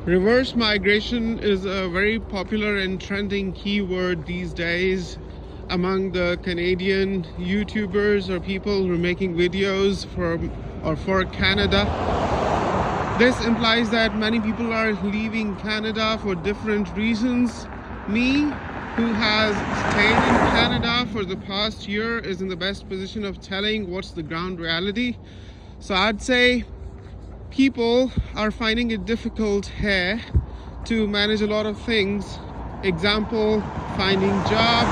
Reverse migration is a very popular and trending keyword these days among the Canadian YouTubers or people who are making videos for Canada. This implies that many people are leaving Canada for different reasons. Me, who has stayed in Canada for the past year, is in the best position of telling what's the ground reality. So I'd say people are finding it difficult here to manage a lot of things. Example, finding jobs,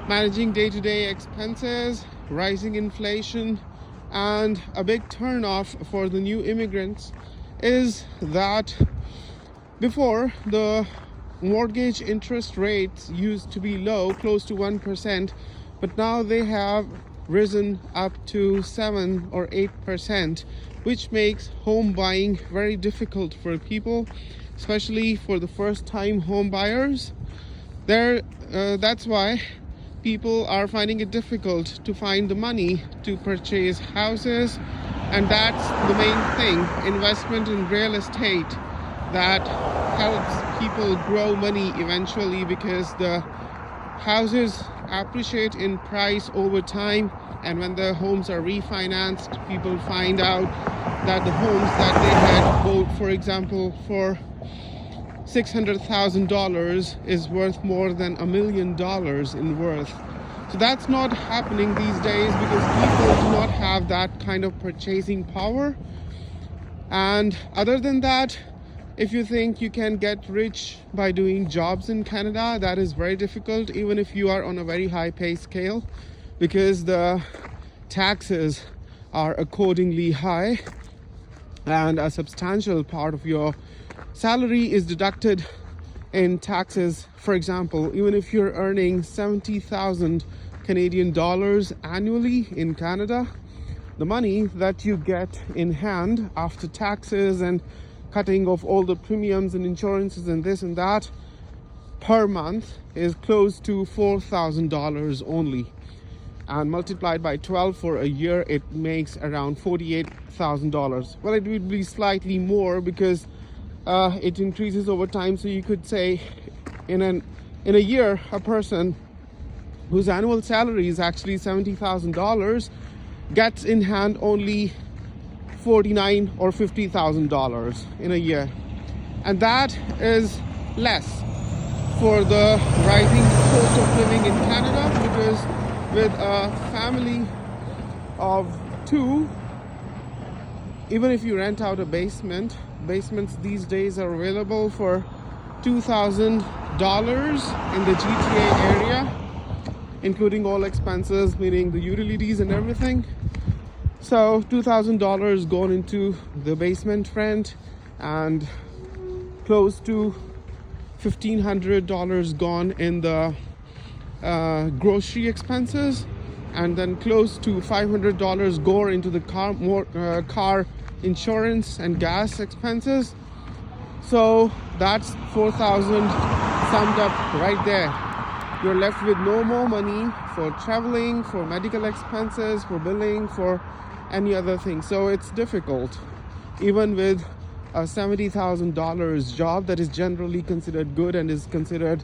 managing day-to-day expenses, rising inflation, and a big turnoff for the new immigrants is that before, the mortgage interest rates used to be low, close to 1%, but now they have risen up to 7 or 8%, which makes home buying very difficult for people, especially for the first-time home buyers. That's why people are finding it difficult to find the money to purchase houses, and that's the main thing, investment in real estate, that helps people grow money eventually, because the houses appreciate in price over time, and when the homes are refinanced, people find out that the homes that they had bought, for example, for $600,000 is worth more than $1 million in worth. So that's not happening these days because people do not have that kind of purchasing power. And other than that, if you think you can get rich by doing jobs in Canada, that is very difficult, even if you are on a very high pay scale, because the taxes are accordingly high, and a substantial part of your salary is deducted in taxes. For example, even if you're earning 70,000 Canadian dollars annually in Canada, the money that you get in hand after taxes and cutting off all the premiums and insurances and this and that per month is close to $4,000 only, and multiplied by 12 for a year, it makes around $48,000. Well, it would be slightly more because it increases over time. So you could say in a year, a person whose annual salary is actually $70,000 gets in hand only $49,000 or $50,000 in a year, and that is less for the rising cost of living in Canada, because with a family of two, even if you rent out a basement, basements these days are available for $2,000 in the GTA area, including all expenses, meaning the utilities and everything. So $2,000 gone into the basement rent, and close to $1,500 gone in the grocery expenses, and then close to $500 go into the car insurance and gas expenses. So that's 4,000 summed up right there. You're left with no more money for traveling, for medical expenses, for billing, for any other thing. So it's difficult, even with a $70,000 job that is generally considered good and is considered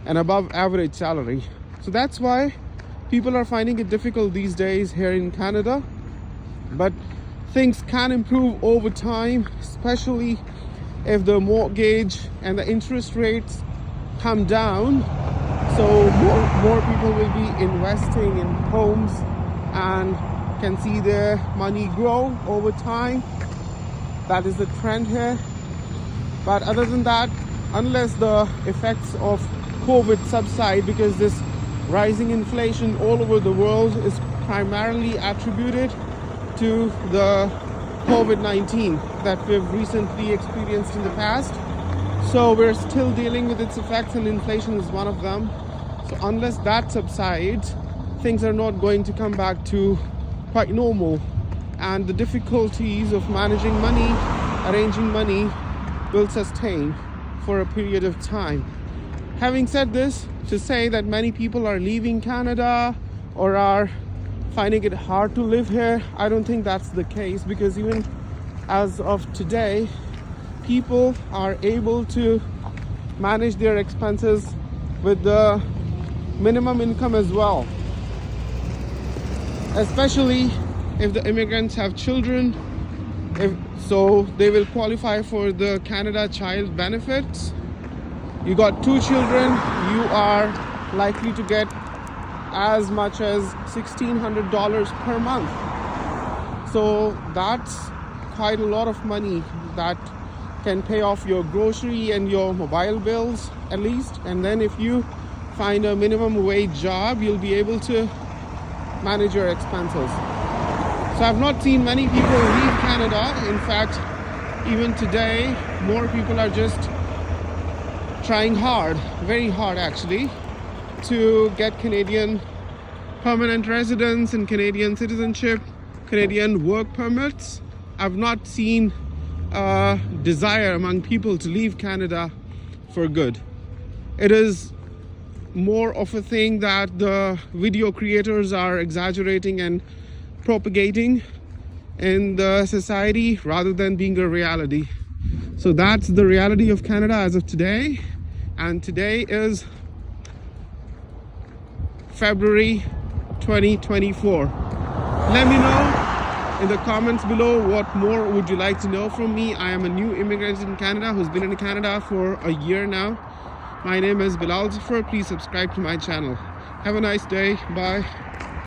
an above average salary. So that's why people are finding it difficult these days here in Canada. But things can improve over time, especially if the mortgage and the interest rates come down. So more people will be investing in homes and can see their money grow over time. That is the trend here. But other than that, unless the effects of COVID subside, because this rising inflation all over the world is primarily attributed to the COVID-19 that we've recently experienced in the past. So we're still dealing with its effects, and inflation is one of them. So unless that subsides, things are not going to come back to quite normal, and the difficulties of managing money, arranging money, will sustain for a period of time. Having said this, to say that many people are leaving Canada or are finding it hard to live here, I don't think that's the case, because even as of today, people are able to manage their expenses with the minimum income as well, especially if the immigrants have children. So they will qualify for the Canada Child Benefits. You got 2 children, you are likely to get as much as $1,600 per month. So that's quite a lot of money that can pay off your grocery and your mobile bills at least. And then if you find a minimum wage job, you'll be able to manage your expenses. So I've not seen many people leave Canada. In fact, even today, more people are just trying hard, very hard actually, to get Canadian permanent residence and Canadian citizenship, Canadian work permits. I've not seen a desire among people to leave Canada for good. It is more of a thing that the video creators are exaggerating and propagating in the society rather than being a reality. So that's the reality of Canada as of today. And today is February 2024. Let me know in the comments below what more would you like to know from me. I am a new immigrant in Canada who's been in Canada for a year now. My name is Bilal Zafar. Please subscribe to my channel. Have a nice day. Bye.